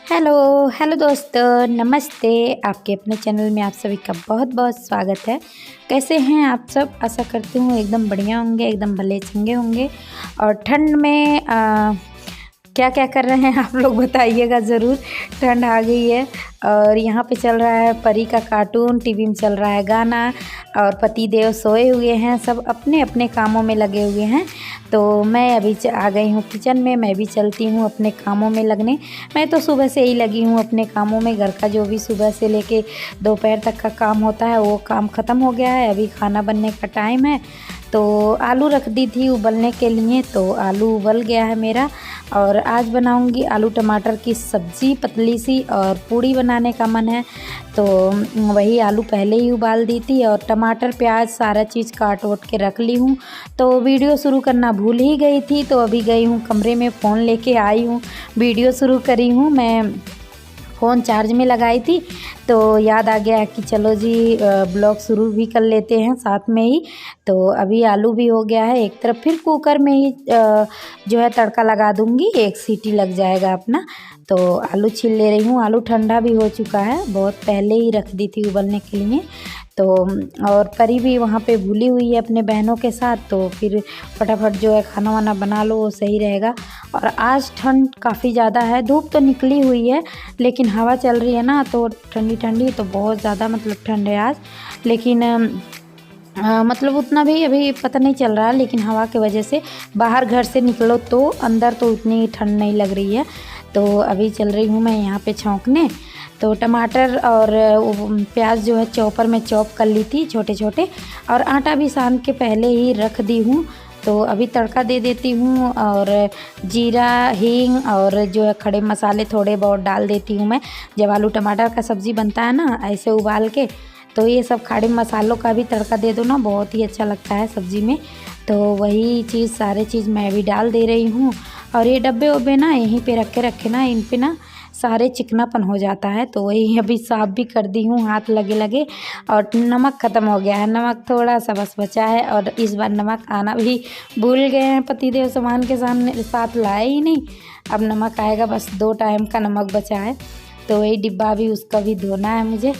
Hello hello दोस्तों, नमस्ते। आपके अपने चैनल में आप सभी का बहुत बहुत स्वागत है। कैसे हैं आप सब? आशा करती हूँ एकदम बढ़िया होंगे, एकदम भले चंगे होंगे। और ठंड में क्या क्या कर रहे हैं आप लोग बताइएगा ज़रूर। ठंड आ गई है और यहाँ पे चल रहा है परी का कार्टून, टीवी में चल रहा है गाना और पति देव सोए हुए हैं, सब अपने अपने कामों में लगे हुए हैं। तो मैं अभी आ गई हूँ किचन में। मैं भी चलती हूँ अपने कामों में लगने। मैं तो सुबह से ही लगी हूँ अपने कामों में। घर का जो भी सुबह से लेके दोपहर तक का काम होता है वो काम ख़त्म हो गया है। अभी खाना बनने का टाइम है। तो आलू रख दी थी उबलने के लिए, तो आलू उबल गया है मेरा। और आज बनाऊंगी आलू टमाटर की सब्ज़ी पतली सी, और पूड़ी बनाने का मन है तो वही आलू पहले ही उबाल दी थी। और टमाटर प्याज सारा चीज़ काट वोट के रख ली हूँ। तो वीडियो शुरू करना भूल ही गई थी, तो अभी गई हूँ कमरे में, फ़ोन लेके आई हूँ, वीडियो शुरू करी हूँ। मैं फ़ोन चार्ज में लगाई थी तो याद आ गया कि चलो जी ब्लॉग शुरू भी कर लेते हैं साथ में ही। तो अभी आलू भी हो गया है एक तरफ, फिर कुकर में ही जो है तड़का लगा दूंगी, एक सीटी लग जाएगा अपना। तो आलू छील ले रही हूँ। आलू ठंडा भी हो चुका है, बहुत पहले ही रख दी थी उबलने के लिए। तो और परी भी वहाँ पे भूली हुई है अपने बहनों के साथ, तो फिर फटाफट जो है खाना वाना बना लो, वो सही रहेगा। और आज ठंड काफ़ी ज़्यादा है, धूप तो निकली हुई है लेकिन हवा चल रही है ना, तो ठंडी ठंडी, तो बहुत ज़्यादा मतलब ठंड है आज। लेकिन मतलब उतना भी अभी पता नहीं चल रहा, लेकिन हवा की वजह से बाहर घर से निकलो तो अंदर तो उतनी ठंड नहीं लग रही है। तो अभी चल रही हूँ मैं यहाँ पे छौंकने। तो टमाटर और प्याज जो है चॉपर में चॉप कर ली थी छोटे छोटे, और आटा भी सान के पहले ही रख दी हूँ। तो अभी तड़का दे देती हूँ, और जीरा हींग और जो है खड़े मसाले थोड़े बहुत डाल देती हूँ मैं। जब आलू टमाटर का सब्ज़ी बनता है ना ऐसे उबाल के, तो ये सब खड़े मसालों का भी तड़का दे दो ना, बहुत ही अच्छा लगता है सब्ज़ी में। तो वही चीज़ सारे चीज़ मैं भी डाल दे रही हूँ। और ये डब्बे वब्बे ना यहीं पे रखे ना, इन पे ना सारे चिकनापन हो जाता है, तो वही अभी साफ़ भी कर दी हूँ हाथ लगे लगे। और नमक ख़त्म हो गया है, नमक थोड़ा सा बस बचा है, और इस बार नमक आना भी भूल गए हैं पतिदेव, सामान के सामने साथ लाए ही नहीं। अब नमक आएगा, बस 2 टाइम का नमक बचा है, तो वही डिब्बा भी उसका भी धोना है मुझे।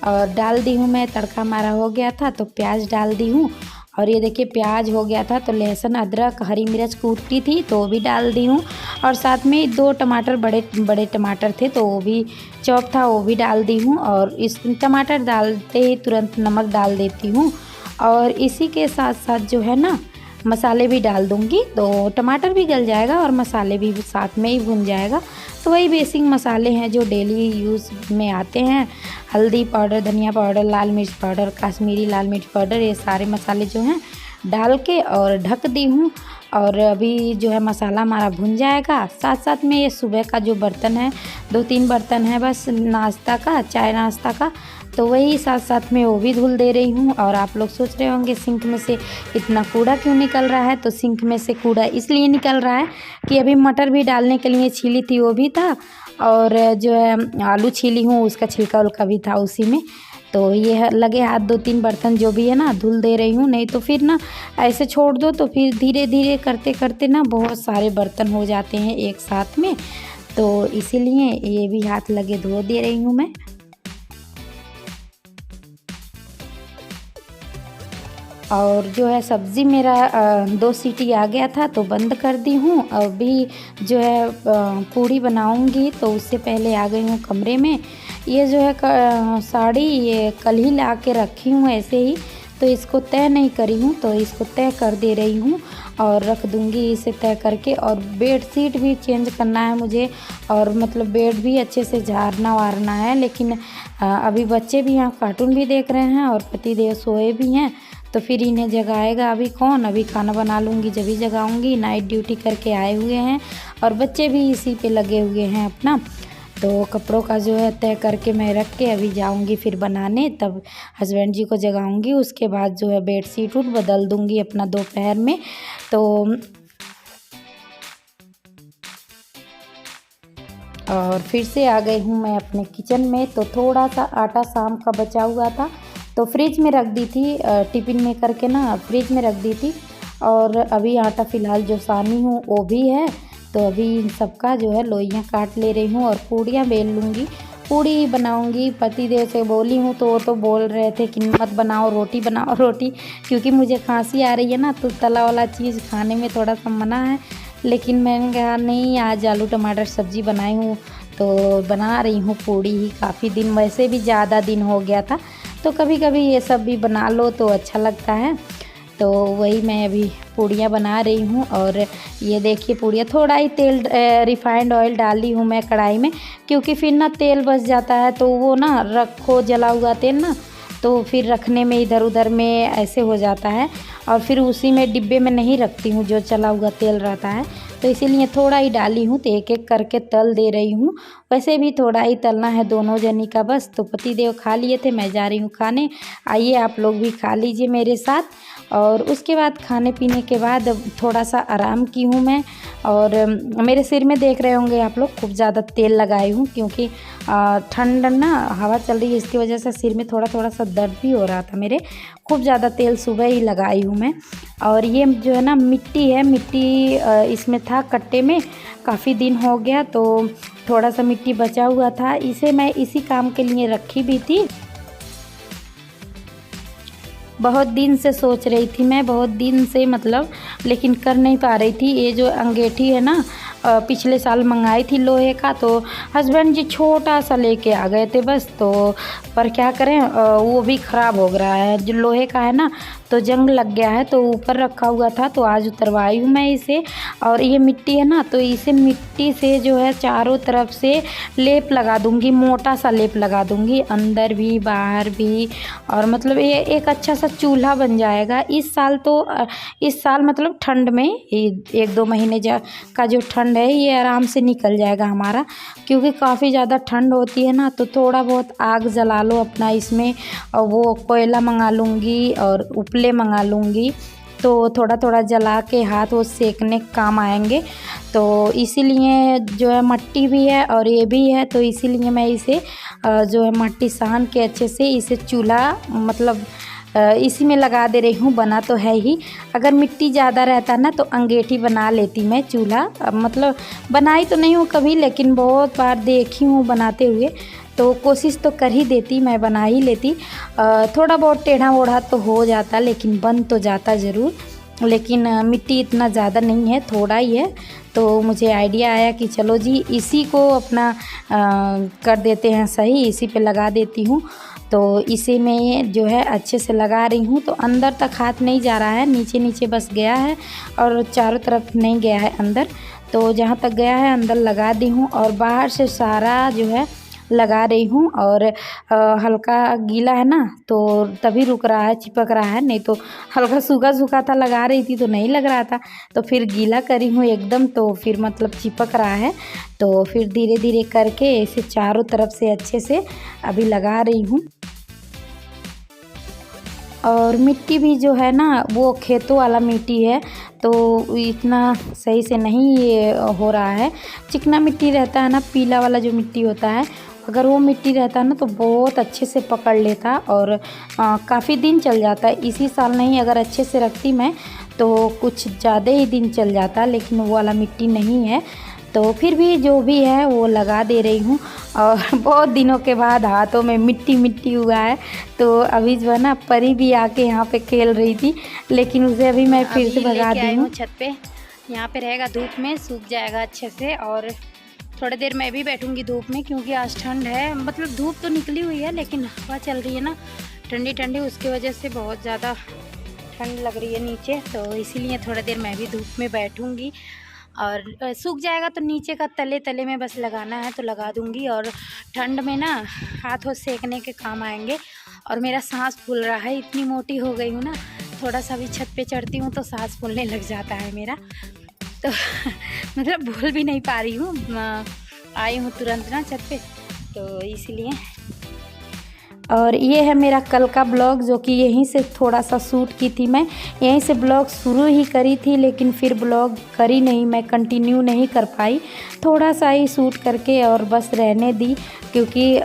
और डाल दी हूँ मैं, तड़का हमारा हो गया था तो प्याज डाल दी हूँ। और ये देखिए प्याज हो गया था, तो लहसुन अदरक हरी मिर्च कूटी थी तो वो भी डाल दी हूँ। और साथ में 2 टमाटर बड़े बड़े टमाटर थे तो वो भी चॉप था, वो भी डाल दी हूँ। और इस टमाटर डालते ही तुरंत नमक डाल देती हूँ। और इसी के साथ साथ जो है ना मसाले भी डाल दूँगी, तो टमाटर भी गल जाएगा और मसाले भी साथ में ही भुन जाएगा। तो वही बेसिक मसाले हैं जो डेली यूज़ में आते हैं। हल्दी पाउडर, धनिया पाउडर, लाल मिर्च पाउडर, कश्मीरी लाल मिर्च पाउडर, ये सारे मसाले जो हैं डाल के और ढक दी हूँ। और अभी जो है मसाला हमारा भुन जाएगा। साथ साथ में ये सुबह का जो बर्तन है, 2-3 बर्तन है बस नाश्ता का, चाय नाश्ता का, तो वही साथ साथ में वो भी धुल दे रही हूँ। और आप लोग सोच रहे होंगे सिंक में से इतना कूड़ा क्यों निकल रहा है, तो सिंक में से कूड़ा इसलिए निकल रहा है कि अभी मटर भी डालने के लिए छीली थी वो भी था, और जो है आलू छीली हूँ उसका छिलका उलका भी था उसी में। तो ये लगे हाथ 2-3 बर्तन जो भी है ना धुल दे रही हूँ, नहीं तो फिर ना ऐसे छोड़ दो तो फिर धीरे धीरे करते करते ना बहुत सारे बर्तन हो जाते हैं एक साथ में। तो इसीलिए ये भी हाथ लगे धो दे रही हूँ मैं। और जो है सब्ज़ी मेरा 2 सीटी आ गया था तो बंद कर दी हूँ। अभी जो है पूड़ी बनाऊँगी, तो उससे पहले आ गई हूँ कमरे में। ये जो है साड़ी ये कल ही ला के रखी हूँ ऐसे ही, तो इसको तय नहीं करी हूँ, तो इसको तय कर दे रही हूँ और रख दूँगी इसे तय करके। और बेडशीट भी चेंज करना है मुझे, और मतलब बेड भी अच्छे से झाड़ना वारना है। लेकिन अभी बच्चे भी यहाँ कार्टून भी देख रहे हैं और पतिदेव सोए भी हैं, तो फिर इन्हें जगाएगा अभी कौन। अभी खाना बना लूँगी जब ही जगाऊँगी। नाइट ड्यूटी करके आए हुए हैं और बच्चे भी इसी पे लगे हुए हैं अपना। तो कपड़ों का जो है तय करके मैं रख के अभी जाऊँगी फिर बनाने, तब हस्बैंड जी को जगाऊँगी। उसके बाद जो है बेडशीट उठ बदल दूँगी अपना दोपहर में। तो और फिर से आ गई हूँ मैं अपने किचन में। तो थोड़ा सा आटा शाम का बचा हुआ था तो फ्रिज में रख दी थी, टिफ़िन में करके ना फ्रिज में रख दी थी। और अभी आटा फ़िलहाल जो सानी हूँ वो भी है, तो अभी इन सबका जो है लोइयाँ काट ले रही हूँ और पूड़ियाँ बेल लूँगी, पूड़ी बनाऊंगी। पतिदेव से बोली हूँ तो वो तो बोल रहे थे कि मत बनाओ, रोटी बनाओ रोटी, क्योंकि मुझे खांसी आ रही है ना, तो तला वाला चीज़ खाने में थोड़ा सा मना है। लेकिन मैंने कहा नहीं, आज आलू टमाटर सब्ज़ी बनाई हूँ तो बना रही हूँ पूड़ी ही। काफ़ी दिन, वैसे भी ज़्यादा दिन हो गया था, तो कभी कभी ये सब भी बना लो तो अच्छा लगता है। तो वही मैं अभी पूड़ियाँ बना रही हूँ। और ये देखिए पूड़ियाँ, थोड़ा ही तेल रिफाइंड ऑयल डाली हूँ मैं कढ़ाई में, क्योंकि फिर ना तेल बच जाता है तो वो ना रखो जला हुआ तेल ना, तो फिर रखने में इधर उधर में ऐसे हो जाता है। और फिर उसी में डिब्बे में नहीं रखती हूँ जो चला हुआ तेल रहता है, तो इसीलिए थोड़ा ही डाली हूँ। तो एक एक करके तल दे रही हूँ। वैसे भी थोड़ा ही तलना है दोनों जनी का बस। तो पतिदेव खा लिए थे, मैं जा रही हूँ खाने। आइए आप लोग भी खा लीजिए मेरे साथ। और उसके बाद खाने पीने के बाद थोड़ा सा आराम की हूँ मैं। और मेरे सिर में देख रहे होंगे आप लोग, खूब ज़्यादा तेल लगाई हूँ, क्योंकि ठंड ना हवा चल रही है, इसकी वजह से सिर में थोड़ा थोड़ा सा दर्द भी हो रहा था मेरे। खूब ज़्यादा तेल सुबह ही लगाई हूँ मैं। और ये जो है ना मिट्टी है, मिट्टी इसमें था कट्टे में, काफ़ी दिन हो गया तो थोड़ा सा मिट्टी बचा हुआ था। इसे मैं इसी काम के लिए रखी भी थी। बहुत दिन से सोच रही थी मैं, बहुत दिन से मतलब, लेकिन कर नहीं पा रही थी। ये जो अंगीठी है ना, पिछले साल मंगाई थी लोहे का, तो हस्बैंड जी छोटा सा लेके आ गए थे बस। तो पर क्या करें, वो भी ख़राब हो गया है। जो लोहे का है ना, तो जंग लग गया है, तो ऊपर रखा हुआ था, तो आज उतरवाई हूँ मैं इसे। और ये मिट्टी है ना, तो इसे मिट्टी से जो है चारों तरफ से लेप लगा दूँगी, मोटा सा लेप लगा दूँगी, अंदर भी बाहर भी। और मतलब ये एक अच्छा सा चूल्हा बन जाएगा। इस साल मतलब ठंड में, 1-2 महीने का जो ठंड है, ये आराम से निकल जाएगा हमारा, क्योंकि काफ़ी ज़्यादा ठंड होती है ना। तो थोड़ा बहुत आग जला लो अपना इसमें, और वो कोयला मंगा लूँगी और उपले मंगा लूँगी, तो थोड़ा थोड़ा जला के हाथ वो सेकने काम आएंगे। तो इसीलिए जो है मट्टी भी है और ये भी है, तो इसीलिए मैं इसे जो है मट्टी सान के अच्छे से इसे चूल्हा मतलब इसी में लगा दे रही हूँ। बना तो है ही, अगर मिट्टी ज़्यादा रहता ना तो अंगीठी बना लेती मैं चूल्हा। मतलब बनाई तो नहीं हूँ कभी, लेकिन बहुत बार देखी हूँ बनाते हुए, तो कोशिश तो कर ही देती, मैं बना ही लेती। थोड़ा बहुत टेढ़ा ओढ़ा तो हो जाता, लेकिन बन तो जाता ज़रूर। लेकिन मिट्टी इतना ज़्यादा नहीं है, थोड़ा ही है। तो मुझे आइडिया आया कि चलो जी इसी को अपना कर देते हैं सही, इसी पे लगा देती हूँ। तो इसी में जो है अच्छे से लगा रही हूँ। तो अंदर तक हाथ नहीं जा रहा है, नीचे नीचे बस गया है, और चारों तरफ नहीं गया है अंदर। तो जहाँ तक गया है अंदर लगा दी हूँ, और बाहर से सारा जो है लगा रही हूँ। और हल्का गीला है ना, तो तभी रुक रहा है, चिपक रहा है, नहीं तो हल्का सूखा सूखा था, लगा रही थी तो नहीं लग रहा था। तो फिर गीला करी हूँ एकदम, तो फिर मतलब चिपक रहा है। तो फिर धीरे धीरे करके इसे चारों तरफ से अच्छे से अभी लगा रही हूँ। और मिट्टी भी जो है ना, वो खेतों वाला मिट्टी है, तो इतना सही से नहीं ये हो रहा है। चिकना मिट्टी रहता है ना, पीला वाला जो मिट्टी होता है, अगर वो मिट्टी रहता है ना तो बहुत अच्छे से पकड़ लेता, और काफ़ी दिन चल जाता है। इसी साल नहीं, अगर अच्छे से रखती मैं तो कुछ ज़्यादा ही दिन चल जाता, लेकिन वो वाला मिट्टी नहीं है। तो फिर भी जो भी है वो लगा दे रही हूँ। और बहुत दिनों के बाद हाथों में मिट्टी मिट्टी हुआ है, तो अभी जो है ना परी भी आके यहाँ पे खेल रही थी, लेकिन उसे अभी मैं फिर से भगा दी हूँ छत पे। यहाँ पे रहेगा, धूप में सूख जाएगा अच्छे से। और थोड़ी देर मैं भी बैठूँगी धूप में, क्योंकि आज ठंड है। मतलब धूप तो निकली हुई है, लेकिन हवा चल रही है ना ठंडी ठंडी, उसकी वजह से बहुत ज़्यादा ठंड लग रही है नीचे। तो इसीलिए थोड़ी देर मैं भी धूप में बैठूँगी। और सूख जाएगा तो नीचे का तले तले में बस लगाना है तो लगा दूँगी। और ठंड में ना हाथों सेकने के काम आएंगे। और मेरा सांस फूल रहा है, इतनी मोटी हो गई हूँ ना, थोड़ा सा भी छत पे चढ़ती हूँ तो सांस फूलने लग जाता है मेरा। तो मतलब बोल भी नहीं पा रही हूँ, आई हूँ तुरंत ना छत पे, तो इसीलिए। और ये है मेरा कल का ब्लॉग, जो कि यहीं से थोड़ा सा शूट की थी मैं, यहीं से ब्लॉग शुरू ही करी थी, लेकिन फिर ब्लॉग करी नहीं, मैं कंटिन्यू नहीं कर पाई, थोड़ा सा ही शूट करके और बस रहने दी। क्योंकि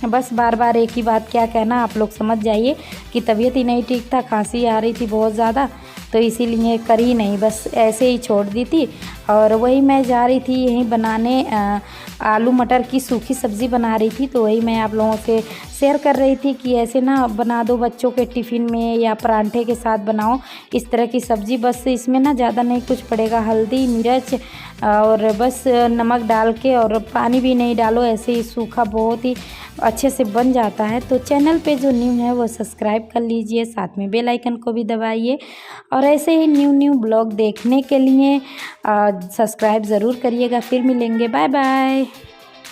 बस बार बार एक ही बात क्या कहना, आप लोग समझ जाइए कि तबीयत ही नहीं ठीक था, खांसी आ रही थी बहुत ज़्यादा, तो इसीलिए करी नहीं, बस ऐसे ही छोड़ दी थी। और वही मैं जा रही थी यहीं बनाने, आलू मटर की सूखी सब्ज़ी बना रही थी। तो वही मैं आप लोगों से शेयर कर रही थी कि ऐसे ना बना दो बच्चों के टिफ़िन में या परांठे के साथ बनाओ इस तरह की सब्ज़ी। बस इसमें ना ज़्यादा नहीं कुछ पड़ेगा, हल्दी मिर्च और बस नमक डाल के, और पानी भी नहीं डालो, ऐसे ही सूखा बहुत ही अच्छे से बन जाता है। तो चैनल पे जो न्यू है वो सब्सक्राइब कर लीजिए, साथ में बेल आइकन को भी दबाइए और ऐसे ही न्यू ब्लॉग देखने के लिए सब्सक्राइब ज़रूर करिएगा। फिर मिलेंगे, बाय बाय।